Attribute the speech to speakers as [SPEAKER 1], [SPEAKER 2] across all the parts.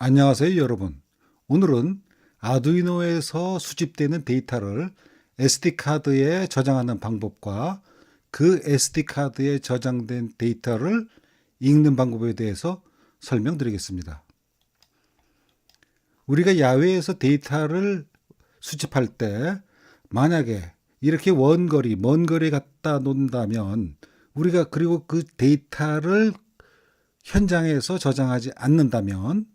[SPEAKER 1] 안녕하세요, 여러분. 오늘은 아두이노에서 수집되는 데이터를 SD카드에 저장하는 방법과 그 SD카드에 저장된 데이터를 읽는 방법에 대해서 설명드리겠습니다. 우리가 야외에서 데이터를 수집할 때 만약에 이렇게 원거리, 먼 거리에 갖다 놓는다면 우리가 그리고 그 데이터를 현장에서 저장하지 않는다면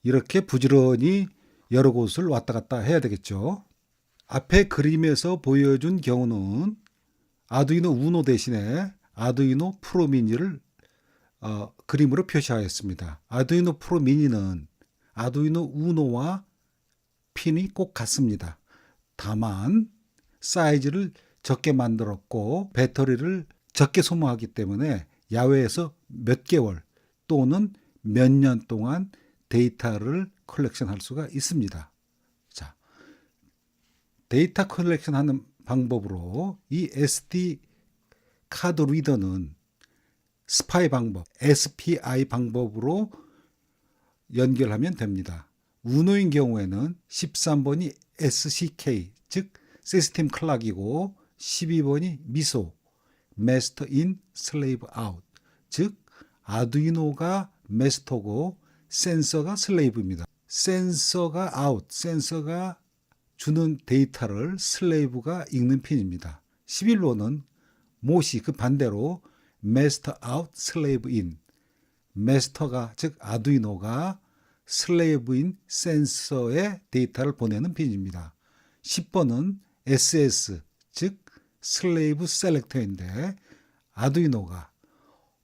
[SPEAKER 1] 이렇게 부지런히 여러 곳을 왔다 갔다 해야 되겠죠. 앞에 그림에서 보여준 경우는 아두이노 우노 대신에 아두이노 프로 미니를 그림으로 표시하였습니다. 아두이노 프로 미니는 아두이노 우노와 핀이 꼭 같습니다. 다만 사이즈를 적게 만들었고 배터리를 적게 소모하기 때문에 야외에서 몇 개월 또는 몇 년 동안 데이터를 컬렉션할 수가 있습니다. 자, 데이터 컬렉션하는 방법으로 이 SD 카드 리더는 스파이 방법, SPI 방법으로 연결하면 됩니다. 우노인 경우에는 13번이 SCK, 즉 시스템 클락이고 12번이 미소, Master in, Slave out, 즉 아두이노가 마스터고 센서가 슬레이브입니다. 센서가 아웃, 센서가 주는 데이터를 슬레이브가 읽는 핀입니다. 11호는 못이 그 반대로 마스터 아웃, 슬레이브 인, 마스터가 즉 아두이노가 슬레이브인 센서에 데이터를 보내는 핀입니다. 10번은 SS 즉 슬레이브 셀렉터인데 아두이노가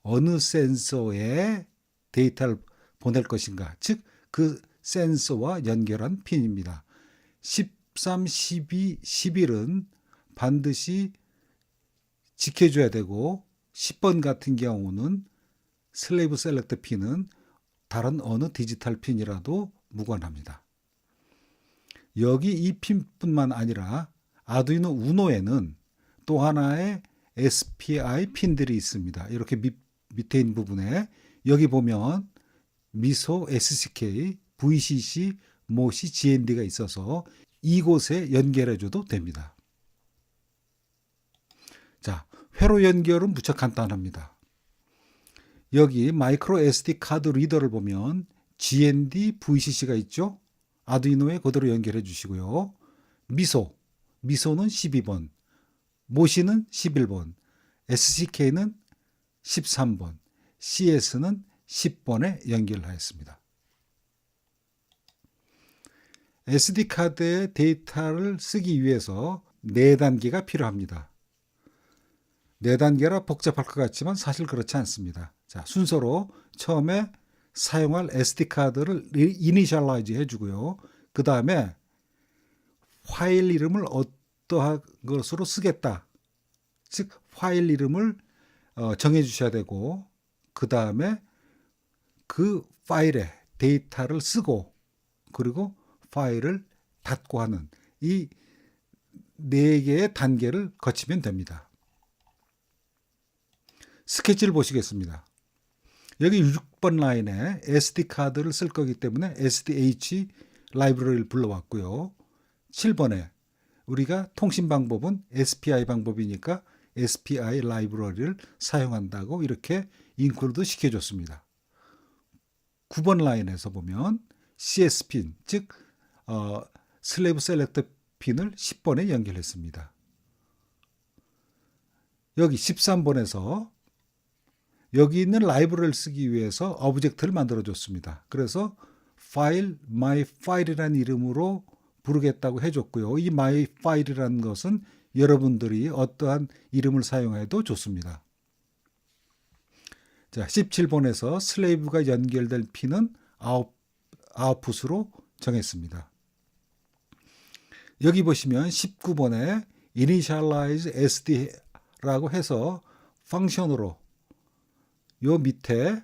[SPEAKER 1] 어느 센서에 데이터를 보낼 것인가, 즉 그 센서와 연결한 핀입니다. 13, 12, 11은 반드시 지켜줘야 되고 10번 같은 경우는 슬레이브 셀렉터 핀은 다른 어느 디지털 핀이라도 무관합니다. 여기 이 핀뿐만 아니라 아두이노 우노에는 또 하나의 SPI 핀들이 있습니다. 이렇게 밑에 있는 부분에 여기 보면 미소, SCK, VCC, 모시, GND가 있어서 이곳에 연결해줘도 됩니다. 자, 회로 연결은 무척 간단합니다. 여기 마이크로 SD 카드 리더를 보면 GND, VCC가 있죠. 아두이노에 그대로 연결해 주시고요. 미소는 12번, 모시는 11번, SCK는 13번, CS는 10번에 연결하였습니다. SD카드의 데이터를 쓰기 위해서 4단계가 필요합니다. 4단계라 복잡할 것 같지만 사실 그렇지 않습니다. 자, 순서로 처음에 사용할 SD카드를 이니셜라이즈 해주고요. 그 다음에 파일 이름을 어떠한 것으로 쓰겠다. 즉 파일 이름을 정해 주셔야 되고 그 다음에 그 파일에 데이터를 쓰고 그리고 파일을 닫고 하는 이 4개의 단계를 거치면 됩니다. 스케치를 보시겠습니다. 여기 6번 라인에 SD카드를 쓸 거기 때문에 SDH 라이브러리를 불러왔고요. 7번에 우리가 통신 방법은 SPI 방법이니까 SPI 라이브러리를 사용한다고 이렇게 인클루드 시켜줬습니다. 9번 라인에서 보면 CS 핀, 즉 슬레이브 셀렉터 핀을 10번에 연결했습니다. 여기 13번에서 여기 있는 라이브러리를 쓰기 위해서 오브젝트를 만들어줬습니다. 그래서 파일, my file이라는 이름으로 부르겠다고 해줬고요. 이 my file이라는 것은 여러분들이 어떠한 이름을 사용해도 좋습니다. 자, 17번에서 슬레이브가 연결될 핀은 아웃풋으로 정했습니다. 여기 보시면 19번에 initialize SD라고 해서 펑션으로 요 밑에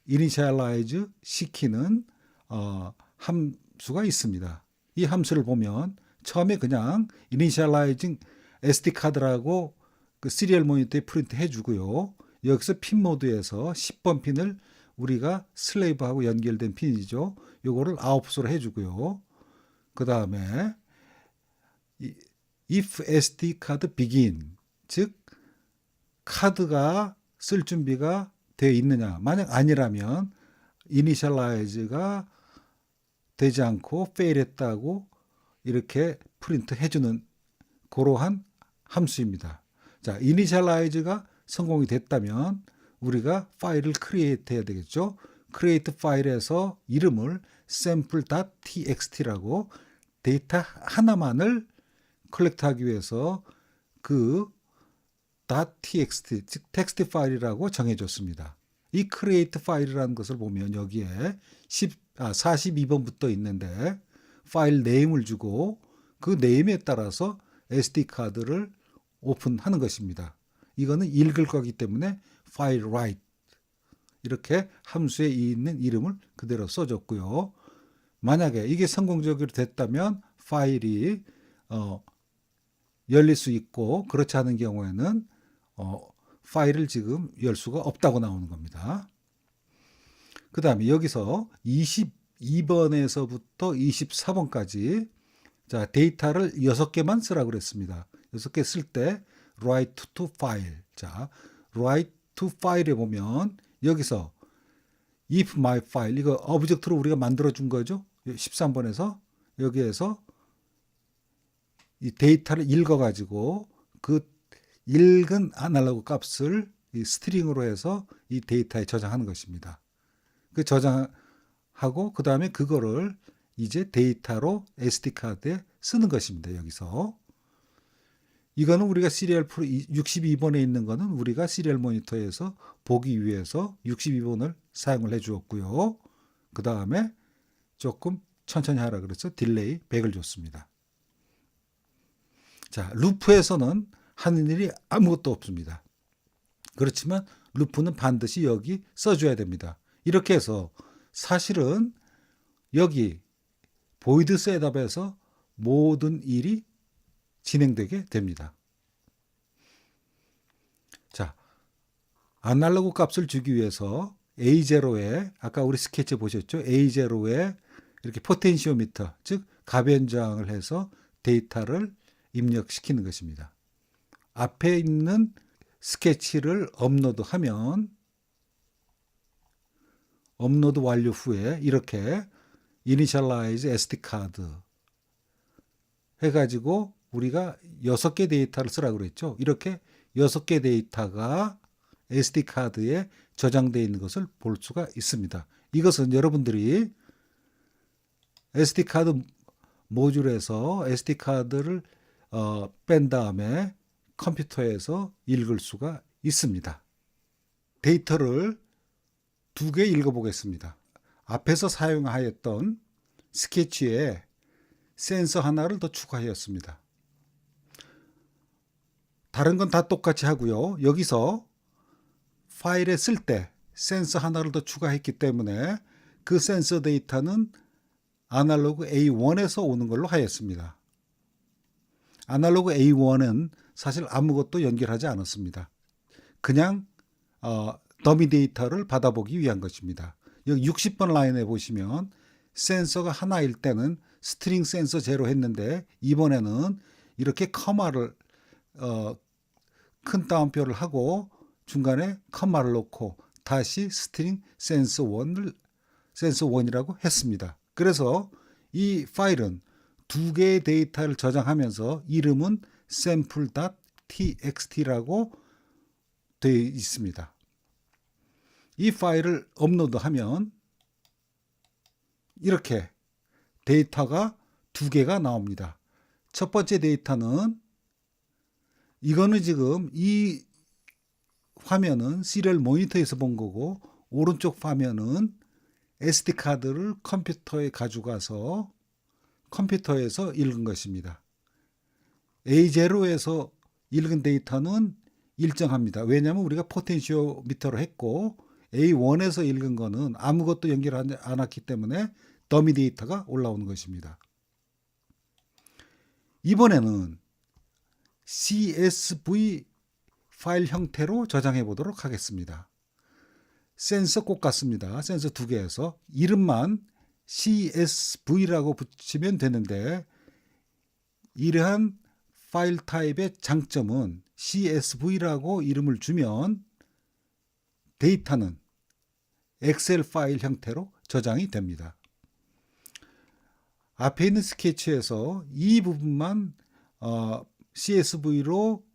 [SPEAKER 1] initialize 시키는 함수가 있습니다. 이 함수를 보면 처음에 그냥 initializing SD카드라고 그 시리얼 모니터에 프린트 해주고요. 여기서 핀 모드에서 10번 핀을 우리가 슬레이브하고 연결된 핀이죠. 요거를 아웃풋으로 해주고요. 그 다음에 if SD 카드 begin, 즉 카드가 쓸 준비가 되어 있느냐. 만약 아니라면 initialize가 되지 않고 fail 했다고 이렇게 프린트 해주는 그러한 함수입니다. 자, initialize가 성공이 됐다면 우리가 파일을 create 해야 되겠죠. create 파일에서 이름을 sample.txt라고 데이터 하나만을 컬렉트하기 위해서 그 .txt, 즉 텍스트 파일이라고 정해줬습니다. 이 create 파일이라는 것을 보면 여기에 42번부터 있는데 파일 네임을 주고 그 네임에 따라서 SD 카드를 오픈하는 것입니다. 이거는 읽을 거기 때문에 파일 write 이렇게 함수에 있는 이름을 그대로 써줬고요. 만약에 이게 성공적으로 됐다면 파일이 열릴 수 있고 그렇지 않은 경우에는 파일을 지금 열 수가 없다고 나오는 겁니다. 그 다음에 여기서 22번에서부터 24번까지 자, 데이터를 6개만 쓰라고 그랬습니다. 6개 쓸 때 write to file. 자, write to file에 보면 여기서 if my file 이거 오브젝트로 우리가 만들어 준 거죠. 13번에서 여기에서 이 데이터를 읽어 가지고 그 읽은 아날로그 값을 이 스트링으로 해서 이 데이터에 저장하는 것입니다. 그 저장하고 그 다음에 그거를 이제 데이터로 SD 카드에 쓰는 것입니다. 여기서 이거는 우리가 시리얼 프로 62번에 있는 거는 우리가 시리얼 모니터에서 보기 위해서 62번을 사용을 해 주었고요. 그 다음에 조금 천천히 하라 그래서 딜레이 100을 줬습니다. 자, 루프에서는 하는 일이 아무것도 없습니다. 그렇지만 루프는 반드시 여기 써줘야 됩니다. 이렇게 해서 사실은 여기 보이드 셋업에서 모든 일이 진행되게 됩니다. 자, 아날로그 값을 주기 위해서 A0에 아까 우리 스케치 보셨죠? A0에 이렇게 포텐시오미터, 즉 가변장을 해서 데이터를 입력시키는 것입니다. 앞에 있는 스케치를 업로드하면 업로드 완료 후에 이렇게 initialize SD 카드 해가지고 우리가 6개 데이터를 쓰라고 그랬죠. 이렇게 6개 데이터가 SD 카드에 저장되어 있는 것을 볼 수가 있습니다. 이것은 여러분들이 SD 카드 모듈에서 SD 카드를 뺀 다음에 컴퓨터에서 읽을 수가 있습니다. 데이터를 2개 읽어보겠습니다. 앞에서 사용하였던 스케치에 센서 하나를 더 추가하였습니다. 다른 건 다 똑같이 하고요. 여기서 파일에 쓸 때 센서 하나를 더 추가했기 때문에 그 센서 데이터는 아날로그 A1에서 오는 걸로 하였습니다. 아날로그 A1은 사실 아무것도 연결하지 않았습니다. 그냥 더미 데이터를 받아보기 위한 것입니다. 여기 60번 라인에 보시면 센서가 하나일 때는 스트링 센서 제로 했는데 이번에는 이렇게 커마를 큰 따옴표를 하고 중간에 커마를 놓고 다시 스트링 센서 1이라고 했습니다. 그래서 이 파일은 2개의 데이터를 저장하면서 이름은 sample.txt라고 되어 있습니다. 이 파일을 업로드하면 이렇게 데이터가 2개가 나옵니다. 첫 번째 데이터는 이거는 지금 이 화면은 시리얼 모니터에서 본 거고 오른쪽 화면은 SD 카드를 컴퓨터에 가져가서 컴퓨터에서 읽은 것입니다. A0에서 읽은 데이터는 일정합니다. 왜냐하면 우리가 포텐시오미터로 했고 A1에서 읽은 거는 아무것도 연결하지 않았기 때문에 더미 데이터가 올라오는 것입니다. 이번에는 CSV 파일 형태로 저장해 보도록 하겠습니다. 센서 꼭 같습니다. 센서 두 개에서 이름만 CSV라고 붙이면 되는데, 이러한 파일 타입의 장점은 CSV라고 이름을 주면 데이터는 엑셀 파일 형태로 저장이 됩니다. 앞에 있는 스케치에서 이 부분만 CSV로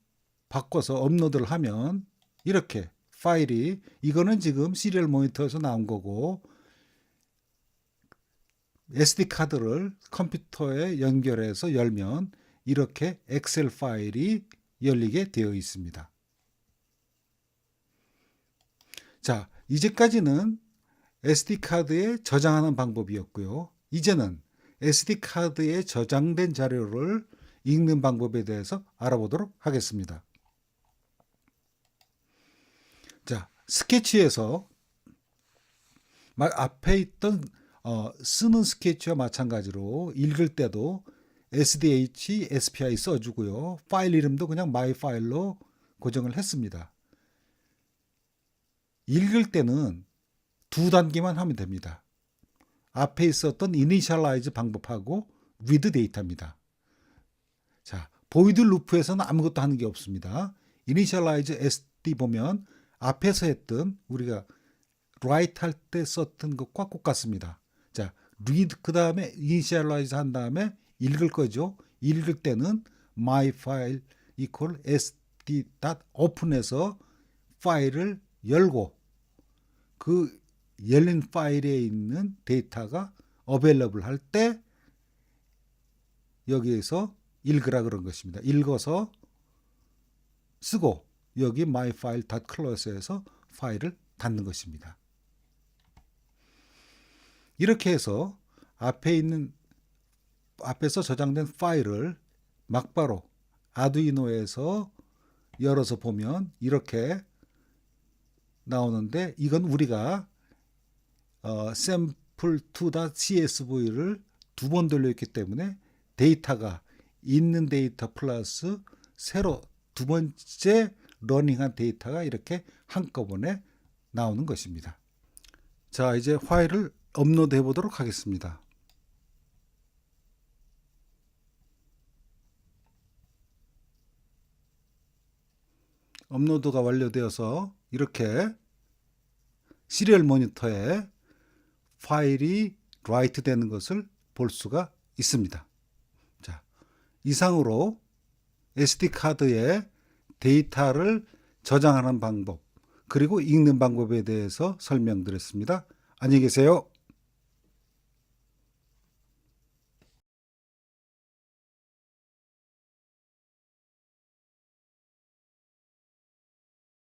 [SPEAKER 1] 바꿔서 업로드를 하면 이렇게 파일이, 이거는 지금 시리얼 모니터에서 나온 거고, SD카드를 컴퓨터에 연결해서 열면 이렇게 엑셀 파일이 열리게 되어 있습니다. 자, 이제까지는 SD카드에 저장하는 방법이었고요. 이제는 SD카드에 저장된 자료를 읽는 방법에 대해서 알아보도록 하겠습니다. 자, 스케치에서 앞에 있던 쓰는 스케치와 마찬가지로 읽을 때도 SDH, SPI 써주고요. 파일 이름도 그냥 my 파일로 고정을 했습니다. 읽을 때는 두 단계만 하면 됩니다. 앞에 있었던 initialize 방법하고 read 데이터입니다. 자, void loop에서는 아무것도 하는 게 없습니다. initialize SD 보면 앞에서 했던, 우리가 write 할 때 썼던 것과 똑같습니다. 자, read 그 다음에 initialize 한 다음에 읽을 거죠. 읽을 때는 my file equal sd.open해서 파일을 열고 그 열린 파일에 있는 데이터가 available 할 때 여기에서 읽으라 그런 것입니다. 읽어서 쓰고 여기 myfile.close에서 파일을 닫는 것입니다. 이렇게 해서 앞에서 저장된 파일을 막바로 아두이노에서 열어서 보면 이렇게 나오는데, 이건 우리가 sample2.csv를 두 번 돌려있기 때문에 데이터가 있는 데이터 플러스 새로 두 번째 러닝한 데이터가 이렇게 한꺼번에 나오는 것입니다. 자, 이제 파일을 업로드 해 보도록 하겠습니다. 업로드가 완료되어서 이렇게 시리얼 모니터에 파일이 라이트 되는 것을 볼 수가 있습니다. 자, 이상으로 SD카드에 데이터를 저장하는 방법, 그리고 읽는 방법에 대해서 설명드렸습니다. 안녕히 계세요.